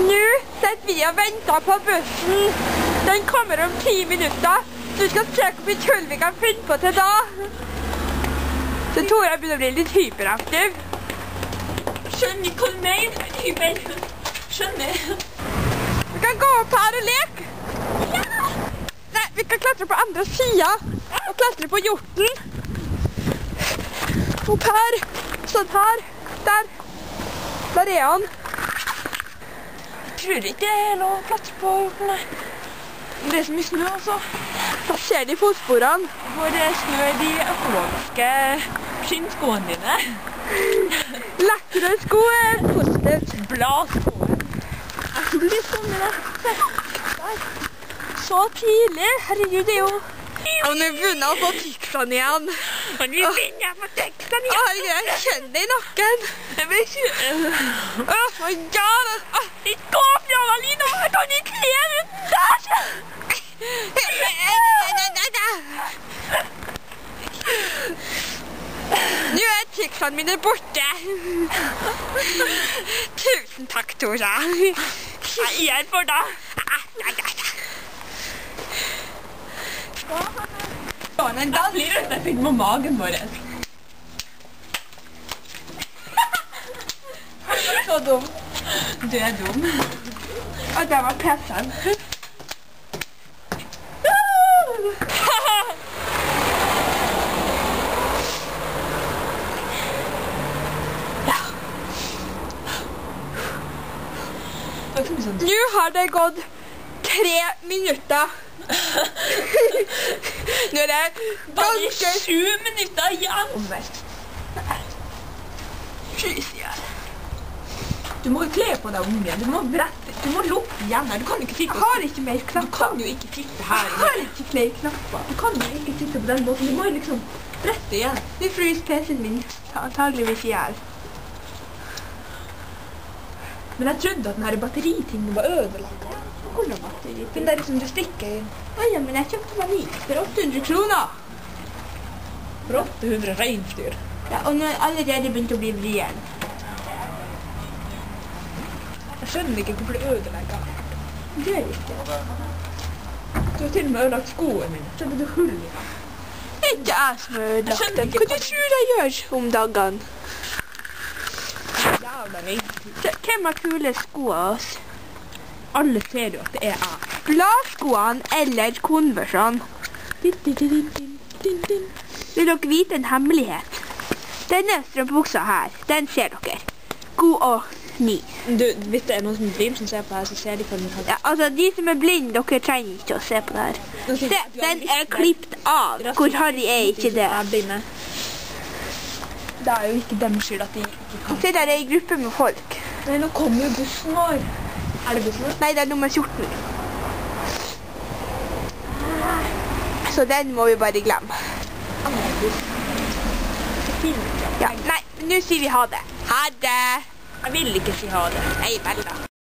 Nå sitter vi og venter på bussen. Den kommer om 10 minutter. Du skal se hvor mye tull vi kan finne på til da. Så tror jeg begynner å bli litt hyperaktiv. Skjønner hva du mener, hyper. Skjønner. Vi kan gå opp her og leke. Ja! Nei, vi kan klatre på andre siden. Og klatre på hjorten. Opp her. Sånn her. Der. Der er han. Jeg tror ikke det er lov å klatre på hjorten, nei. Det er så mye snø, altså. Da ser de fotsporene. Hvor snø er de økologiske skinnskoene dine? Lekre sko er positivt. Bladskoen. Jeg blir sånn da. Der. Så tidlig. Herregud, det er jo... Og nå begynner jeg å få tiksene igjen. Og vi begynner på teksten igjen. Jeg kjenner det i nakken. Jeg vet ikke. Åh, my god. Ikke gå fra meg, Lina. Jeg kan ikke leve uten der. Nå er tiksene mine borte. Tusen takk, Tora. Jeg er for deg. Da blir det jeg fikk med magen vår. Så dum. Du er dum. Og det var pressen. Nå har det gått 3 minutter. Nå er det ganske... 7 minutter igjen. Du må jo kle på deg, ungen. Du må brette. Du må lukke igjen her. Du kan ikke sitte. Jeg har ikke mer knapper. Du kan jo ikke sitte her. Jeg har ikke flere knapper. Du kan jo ikke sitte på den måten. Du må jo liksom brette igjen. Det fryser PC-en min. Antageligvis ihjel. Men jeg trodde at denne batteritingen var ødelagt. Hvordan batteri? Den der som du stikker inn. Ja, men jeg kjøpte meg ny for 800 kroner. For 800 reinsdyr. Ja, og nå er allerede begynt å bli vrien. Jeg skjønner ikke hvorfor det ødelegger. Det er ikke. Du har til og med ødelagt skoene mine. Så blir du hull i dem. Ikke jeg som har ødelagt skjønner dem. ikke Hva du tror jeg gjør om dagene? Jævla reinsdyr. Hvem har kule sko av oss? Alle ser jo at det er jeg. Bladskoene eller Conversene. Vil dere vite en hemmelighet? Denne strømpebuksa her, den ser dere. God og ny. Du, hvis det er noen som driver som ser på her, så ser de på den. Ja, altså, de som er blinde, dere trenger ikke å se på det her. Se, den er klippet av. Hvor Harry er ikke det? Jeg blir med. Det er jo ikke dem skyld at de ikke kan. Se, der er en gruppe med folk. Nei, nå kommer jo bussen vår. Er det bussen vår? Nei, det er nummer 14. Så den må vi bare glemme. Ja, nei, nå sier vi ha det. Ha det! Jeg vil ikke si ha det. Nei, vel da.